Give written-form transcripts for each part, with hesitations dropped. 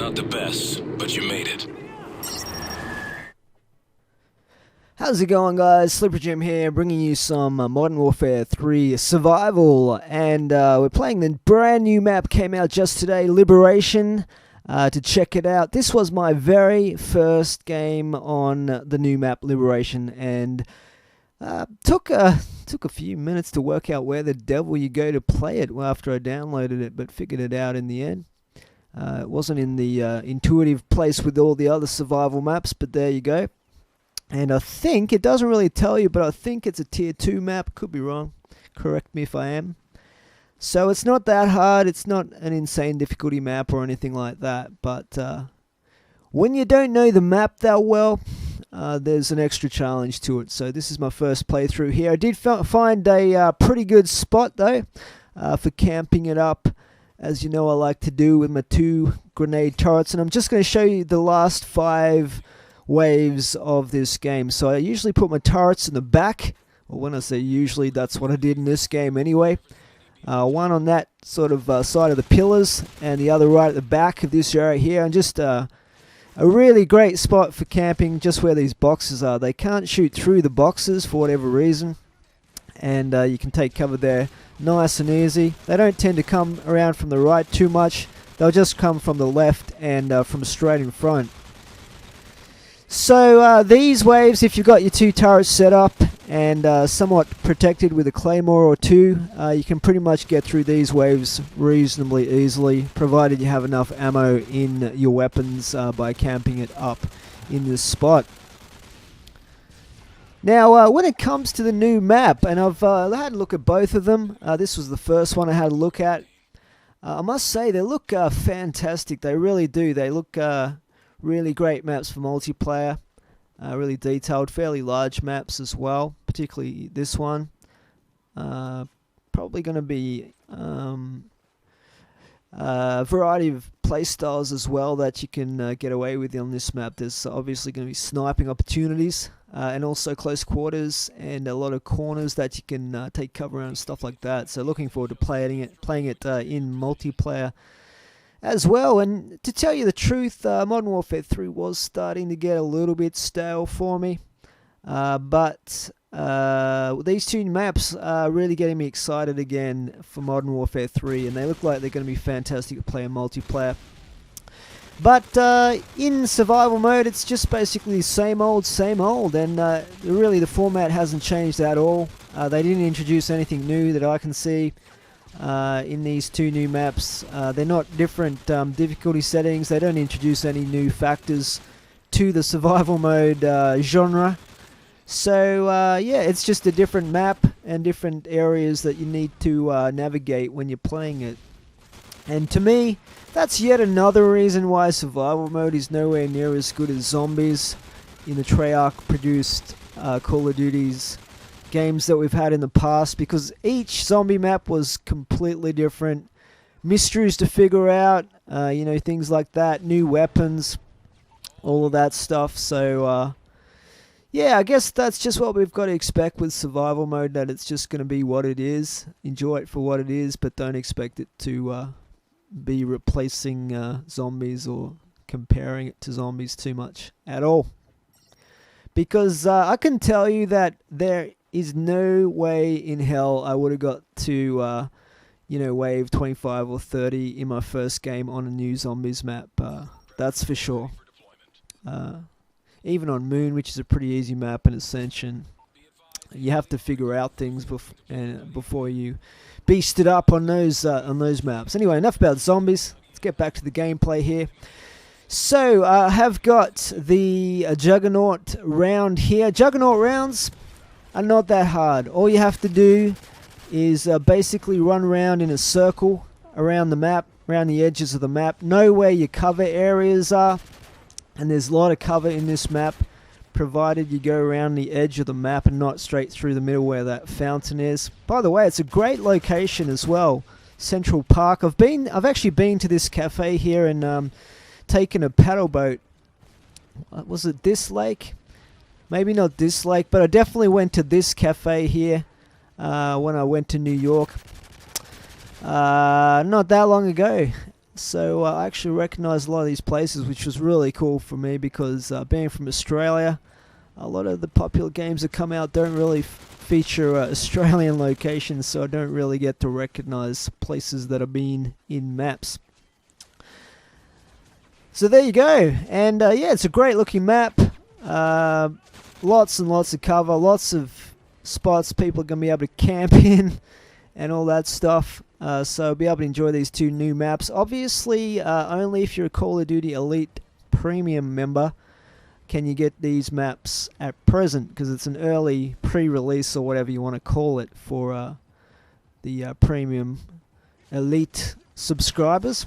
not the best, but you made it. How's it going, guys? S1ippery Jim here, bringing you some Modern Warfare 3 survival, and we're playing the brand new map, came out just today, Liberation, to check it out. This was my very first game on the new map, Liberation, and took a few minutes to work out where the devil you go to play it after I downloaded it, but figured it out in the end. It wasn't in the intuitive place with all the other survival maps, but there you go. And I think, it doesn't really tell you, but I think it's a tier 2 map. Could be wrong. Correct me if I am. So it's not that hard. It's not an insane difficulty map or anything like that. But when you don't know the map that well, there's an extra challenge to it. So this is my first playthrough here. I did find a pretty good spot, though, for camping it up. As you know, I like to do with my 2 grenade turrets. And I'm just going to show you the last 5 waves of this game. So I usually put my turrets in the back, or when I say usually, that's what I did in this game anyway. One on that sort of side of the pillars, and the other right at the back of this area here, and just a really great spot for camping, just where these boxes are. They can't shoot through the boxes for whatever reason, and you can take cover there nice and easy. They don't tend to come around from the right too much. They'll just come from the left and from straight in front. So these waves, if you've got your 2 turrets set up and somewhat protected with a claymore or 2, you can pretty much get through these waves reasonably easily, provided you have enough ammo in your weapons by camping it up in this spot. Now, when it comes to the new map, and I've had a look at both of them, this was the first one I had a look at. I must say, they look fantastic. They really do. They look really great maps for multiplayer, really detailed, fairly large maps as well, particularly this one. Probably going to be a variety of playstyles as well that you can get away with on this map. There's obviously going to be sniping opportunities, and also close quarters, and a lot of corners that you can take cover around and stuff like that. So looking forward to playing it in multiplayer as well. And to tell you the truth, Modern Warfare 3 was starting to get a little bit stale for me, but these 2 maps are really getting me excited again for Modern Warfare 3, and they look like they're going to be fantastic to play in multiplayer. But in survival mode, it's just basically same old, and really the format hasn't changed at all. They didn't introduce anything new that I can see in these 2 new maps. They're not different difficulty settings. They don't introduce any new factors to the survival mode genre. So yeah, it's just a different map and different areas that you need to navigate when you're playing it. And to me, that's yet another reason why survival mode is nowhere near as good as zombies in the Treyarch produced Call of Duty's games that we've had in the past, because each zombie map was completely different. Mysteries to figure out, you know, things like that, new weapons, all of that stuff. So yeah, I guess that's just what we've got to expect with survival mode, that it's just going to be what it is. Enjoy it for what it is, but don't expect it to be replacing zombies or comparing it to zombies too much at all. Because I can tell you that there is no way in hell I would have got to, you know, wave 25 or 30 in my first game on a new zombies map. That's for sure. Even on Moon, which is a pretty easy map in Ascension, you have to figure out things before you beast it up on those maps. Anyway, enough about zombies. Let's get back to the gameplay here. So I have got the Juggernaut round here. Juggernaut rounds are not that hard. All you have to do is basically run around in a circle around the map, around the edges of the map. Know where your cover areas are, and there's a lot of cover in this map, provided you go around the edge of the map and not straight through the middle where that fountain is. By the way, it's a great location as well, Central Park. I've actually been to this cafe here and taken a paddle boat. Was it this lake? Maybe not this lake, but I definitely went to this cafe here when I went to New York not that long ago. So I actually recognised a lot of these places, which was really cool for me because being from Australia, a lot of the popular games that come out don't really feature Australian locations, so I don't really get to recognise places that have been in maps. So there you go, and yeah, it's a great looking map. Lots and lots of cover, lots of spots people are going to be able to camp in and all that stuff. So be able to enjoy these two new maps. Obviously, only if you're a Call of Duty Elite Premium member can you get these maps at present, because it's an early pre-release or whatever you want to call it for the Premium Elite subscribers.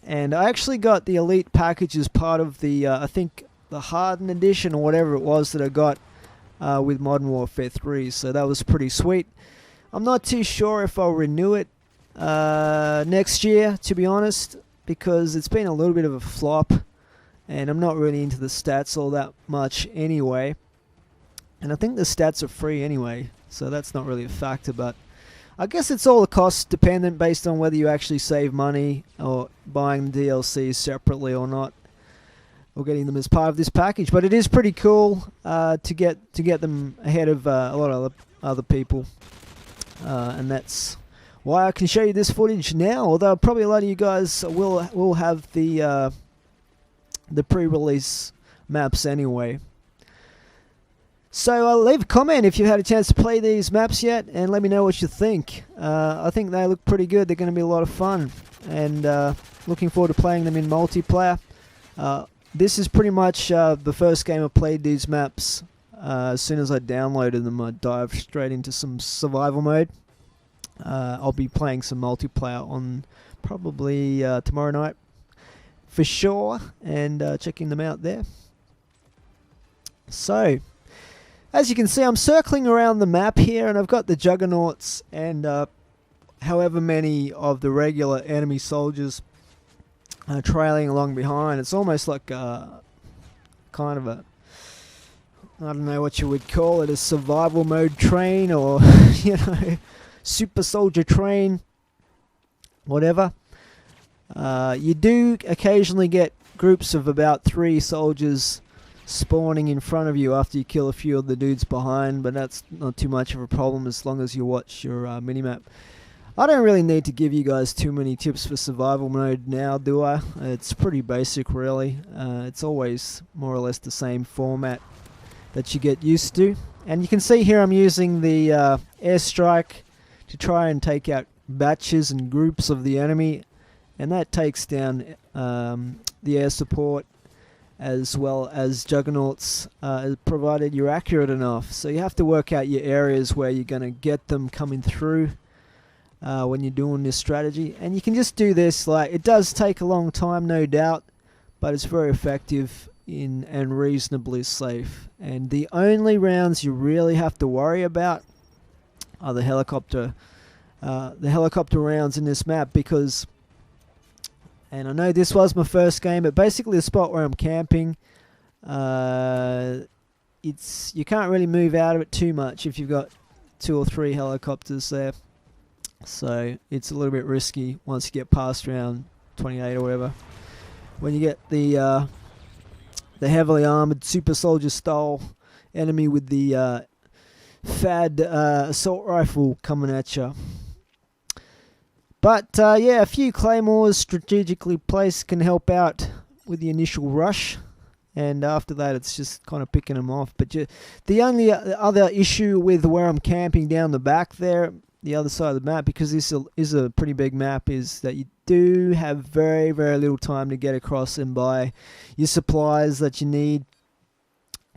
And I actually got the Elite package as part of the, I think, the Hardened Edition or whatever it was that I got with Modern Warfare 3. So that was pretty sweet. I'm not too sure if I'll renew it next year, to be honest, because it's been a little bit of a flop. And I'm not really into the stats all that much anyway. And I think the stats are free anyway, so that's not really a factor. But I guess it's all cost dependent based on whether you actually save money or buying the DLC separately or not, or getting them as part of this package. But it is pretty cool to get them ahead of a lot of other people, and that's why I can show you this footage now. Although probably a lot of you guys will have the pre-release maps anyway. So leave a comment if you've had a chance to play these maps yet, and let me know what you think. I think they look pretty good. They're going to be a lot of fun, and looking forward to playing them in multiplayer. This is pretty much the first game I played these maps. As soon as I downloaded them, I dived straight into some survival mode. I'll be playing some multiplayer on probably tomorrow night for sure, and checking them out there. So, as you can see, I'm circling around the map here, and I've got the Juggernauts and however many of the regular enemy soldiers trailing along behind. It's almost like kind of a, I don't know what you would call it, a survival mode train, or you know, super soldier train, whatever. You do occasionally get groups of about 3 soldiers spawning in front of you after you kill a few of the dudes behind, but that's not too much of a problem as long as you watch your minimap. I don't really need to give you guys too many tips for survival mode now, do I? It's pretty basic, really. It's always more or less the same format that you get used to. And you can see here I'm using the airstrike to try and take out batches and groups of the enemy, and that takes down the air support as well as Juggernauts, provided you're accurate enough. So you have to work out your areas where you're going to get them coming through when you're doing this strategy. And you can just do this, like, it does take a long time, no doubt, but it's very effective and reasonably safe. And the only rounds you really have to worry about are the helicopter rounds in this map, because, and I know this was my first game, but basically the spot where I'm camping, you can't really move out of it too much if you've got 2 or 3 helicopters there. So it's a little bit risky once you get past round 28 or whatever. When you get the heavily armored super soldier style enemy with the FAD assault rifle coming at you. But yeah, a few claymores strategically placed can help out with the initial rush, and after that it's just kind of picking them off. But the only other issue with where I'm camping down the back there, the other side of the map, because this is a pretty big map, is that you do have very, very little time to get across and buy your supplies that you need,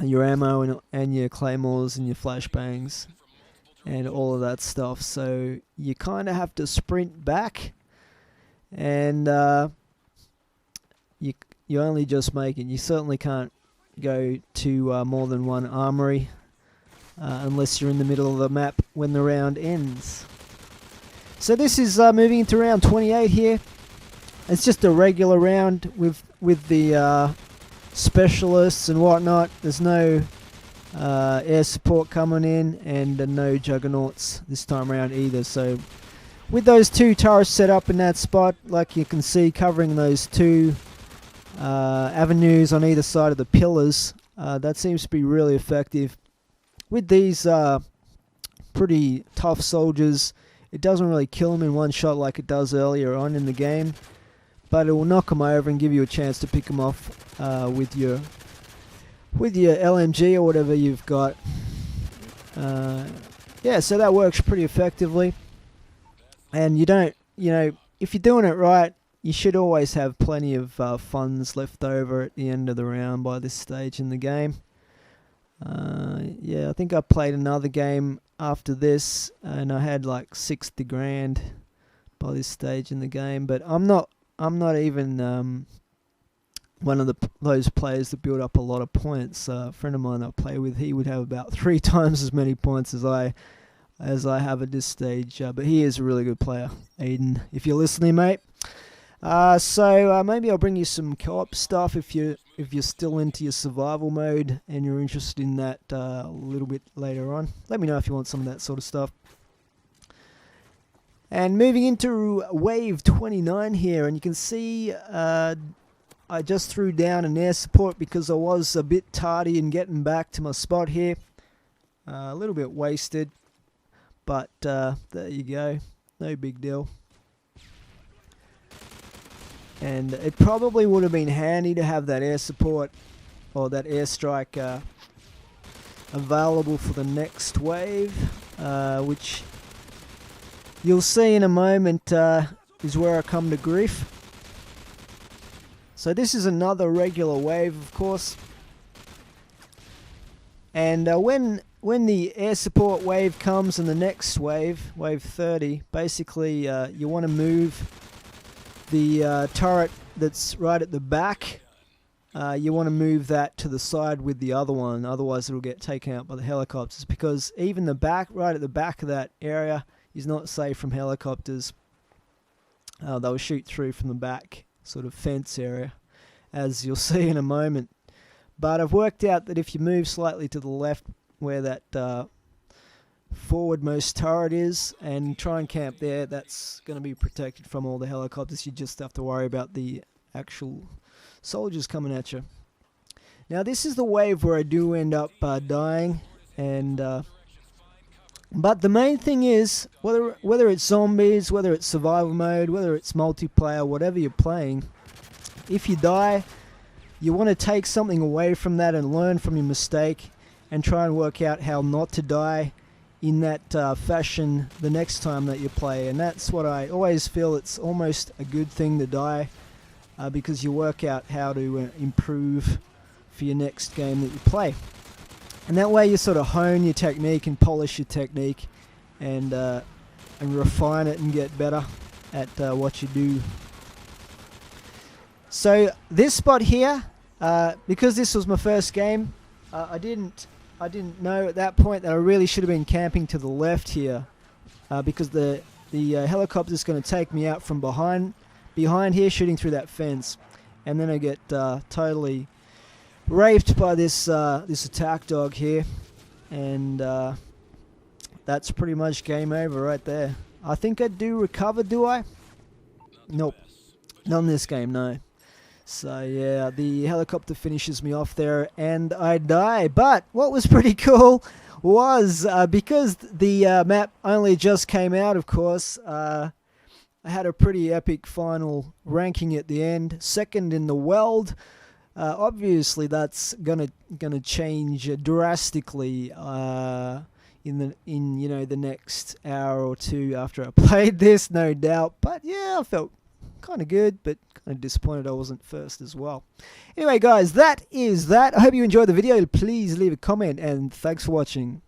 your ammo and your claymores and your flashbangs and all of that stuff. So you kind of have to sprint back, and you only just make it. You certainly can't go to more than one armory unless you're in the middle of the map when the round ends. So this is moving into round 28 here. It's just a regular round with the specialists and whatnot. There's no air support coming in, and no Juggernauts this time around either. So with those two turrets set up in that spot, like you can see, covering those two avenues on either side of the pillars, that seems to be really effective. With these pretty tough soldiers, it doesn't really kill them in one shot like it does earlier on in the game, but it will knock them over and give you a chance to pick them off with your LMG or whatever you've got. Yeah, so that works pretty effectively. And you don't, if you're doing it right, you should always have plenty of funds left over at the end of the round by this stage in the game. Yeah, I think I played another game after this, and I had like 60 grand by this stage in the game. But I'm not even one of those players that build up a lot of points. A friend of mine I play with, he would have about 3 times as many points as I have at this stage. But he is a really good player, Aiden, if you're listening, mate. So maybe I'll bring you some co-op stuff if you're still into your survival mode and you're interested in that a little bit later on. Let me know if you want some of that sort of stuff. And moving into wave 29 here, and you can see I just threw down an air support because I was a bit tardy in getting back to my spot here. A little bit wasted, but there you go, no big deal. And it probably would have been handy to have that air support or that airstrike available for the next wave, which you'll see in a moment is where I come to grief. So this is another regular wave, of course. And when the air support wave comes in the next wave, wave 30, basically you want to move the turret that's right at the back. You want to move that to the side with the other one, otherwise it'll get taken out by the helicopters, because even the back, right at the back of that area, is not safe from helicopters. They'll shoot through from the back sort of fence area, as you'll see in a moment. But I've worked out that if you move slightly to the left where that forwardmost turret is and try and camp there, that's going to be protected from all the helicopters. You just have to worry about the actual soldiers coming at you. Now this is the wave where I do end up dying, and but the main thing is, whether it's zombies, whether it's survival mode, whether it's multiplayer, whatever you're playing, if you die, you want to take something away from that and learn from your mistake and try and work out how not to die in that fashion the next time that you play. And that's what I always feel, it's almost a good thing to die, because you work out how to improve for your next game that you play. And that way you sort of hone your technique and polish your technique and refine it and get better at what you do. So this spot here, because this was my first game, I didn't know at that point that I really should have been camping to the left here, because the helicopter is going to take me out from behind here, shooting through that fence, and then I get totally raped by this attack dog here, and that's pretty much game over right there. I think I do recover, do I? Nope, not in this game, no. So yeah, the helicopter finishes me off there and I die. But what was pretty cool was, because the map only just came out, of course, I had a pretty epic final ranking at the end, second in the world. Obviously that's gonna change drastically in the next hour or two after I played this, no doubt. But yeah, I felt kind of good, but kind of disappointed I wasn't first as well. Anyway guys, that is that. I hope you enjoyed the video. Please leave a comment and thanks for watching.